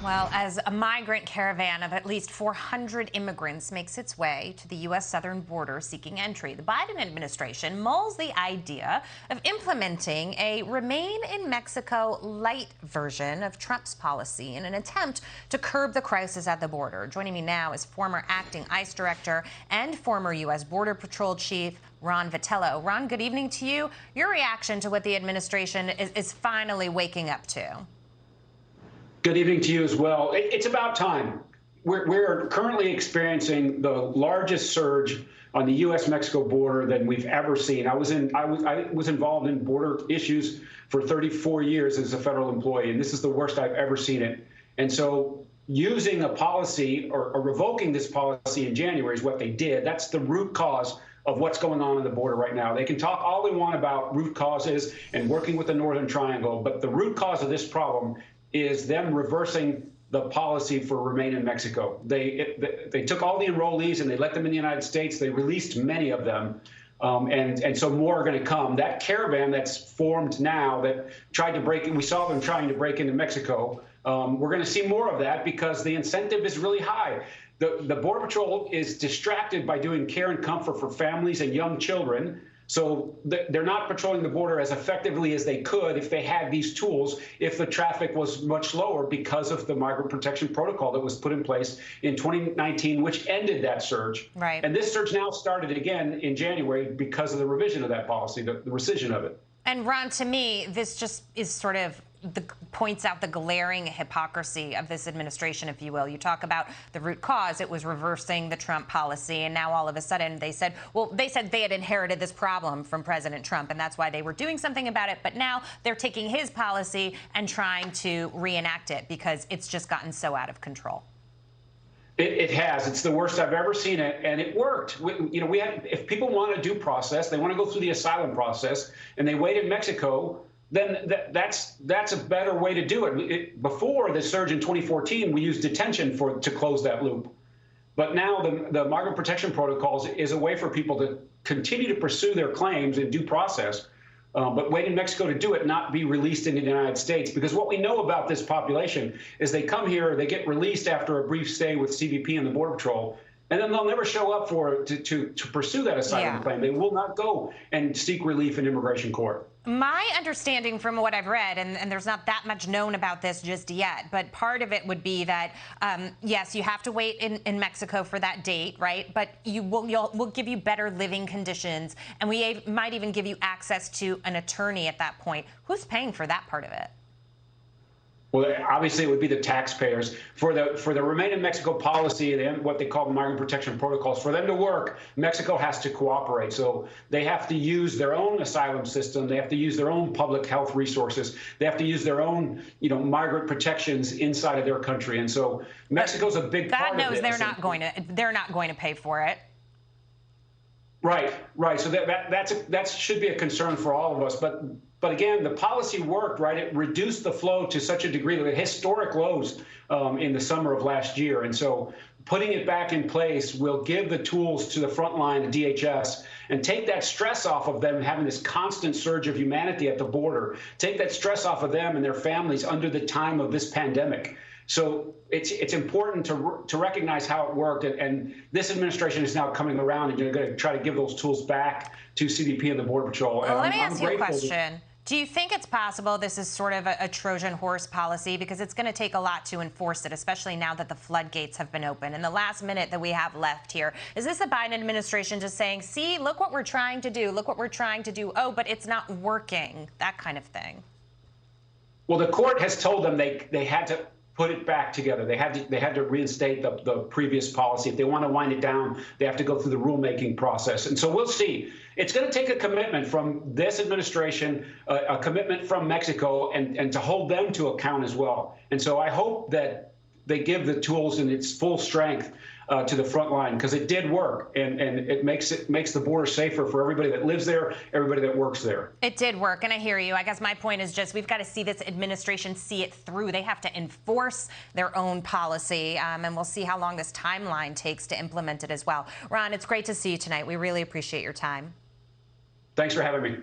Well, as a migrant caravan of at least 400 immigrants makes its way to the U.S. southern border seeking entry, the Biden administration mulls the idea of implementing a Remain in Mexico light version of Trump's policy in an attempt to curb the crisis at the border. Joining me now is former acting ICE director and former U.S. Border Patrol chief Ron Vitiello. Ron, good evening to you. Your reaction to what the administration is finally waking up to? Good evening to you as well. It's about time. We're currently experiencing the largest surge on the U.S.-Mexico border than we've ever seen. I was involved in border issues for 34 years as a federal employee, and this is the worst I've ever seen it. And so using a policy or revoking this policy in January is what they did. That's the root cause of what's going on the border right now. They can talk all they want about root causes and working with the Northern Triangle, but the root cause of this problem is them reversing the policy for Remain in Mexico. They took all the enrollees and they let them in the United States. They released many of them, and so more are going to come. That caravan that's formed now that tried to break, we saw them trying to break into Mexico. We're going to see more of that because the incentive is really high. The Border Patrol is distracted by doing care and comfort for families and young children. So they're not patrolling the border as effectively as they could if they had these tools, if the traffic was much lower because of the migrant protection protocol that was put in place in 2019, which ended that surge. Right. And this surge now started again in January because of the revision of that policy, the rescission of it. And Ron, to me, this just is sort of points out the glaring hypocrisy of this administration, if you will. You talk about the root cause. It was reversing the Trump policy. And now all of a sudden they said, well, they said they had inherited this problem from President Trump, and that's why they were doing something about it. But now they're taking his policy and trying to reenact it because it's just gotten so out of control. It has. It's the worst I've ever seen it, and it worked. We had, if people want a due process, they want to go through the asylum process, and they wait in Mexico, then that's a better way to do it. Before the surge in 2014, we used detention to close that loop. But now the migrant protection protocols is a way for people to continue to pursue their claims in due process, but wait in Mexico to do it, not be released into the United States. Because what we know about this population is they come here, they get released after a brief stay with CBP and the Border Patrol, and then they'll never show up to pursue that asylum claim. They will not go and seek relief in immigration court. My understanding from what I've read, and there's not that much known about this just yet, but part of it would be that, yes, you have to wait in Mexico for that date, right? But we'll give you better living conditions, and we might even give you access to an attorney at that point. Who's paying for that part of it? Well, obviously, it would be the taxpayers. For the Remain in Mexico policy and what they call the migrant protection protocols, for them to work, Mexico has to cooperate. So they have to use their own asylum system. They have to use their own public health resources. They have to use their own, migrant protections inside of their country. And so Mexico's a big part of this. God knows they're not going to pay for it. Right. So that should be a concern for all of us. But again, the policy worked, right? It reduced the flow to such a degree that historic lows in the summer of last year. And so putting it back in place will give the tools to the front line, the DHS, and take that stress off of them having this constant surge of humanity at the border, take that stress off of them and their families under the time of this pandemic. So it's important to recognize how it worked, and this administration is now coming around, and you're going to try to give those tools back to CBP and the Border Patrol. Well, let me ask you a question. Do you think it's possible this is sort of a Trojan horse policy? Because it's going to take a lot to enforce it, especially now that the floodgates have been open. In the last minute that we have left here, is this the Biden administration just saying, see, look what we're trying to do, look what we're trying to do, oh, but it's not working, that kind of thing? Well, the court has told them they had to put it back together. They had to reinstate the previous policy. If they want to wind it down, they have to go through the rulemaking process. And so we'll see. It's going to take a commitment from this administration, a commitment from Mexico, and to hold them to account as well. And so I hope that they give the tools in its full strength to the front line, because it did work, and it makes the border safer for everybody that lives there, everybody that works there. It did work, and I hear you. I guess my point is just we've got to see this administration see it through. They have to enforce their own policy, and we'll see how long this timeline takes to implement it as well. Ron, it's great to see you tonight. We really appreciate your time. Thanks for having me.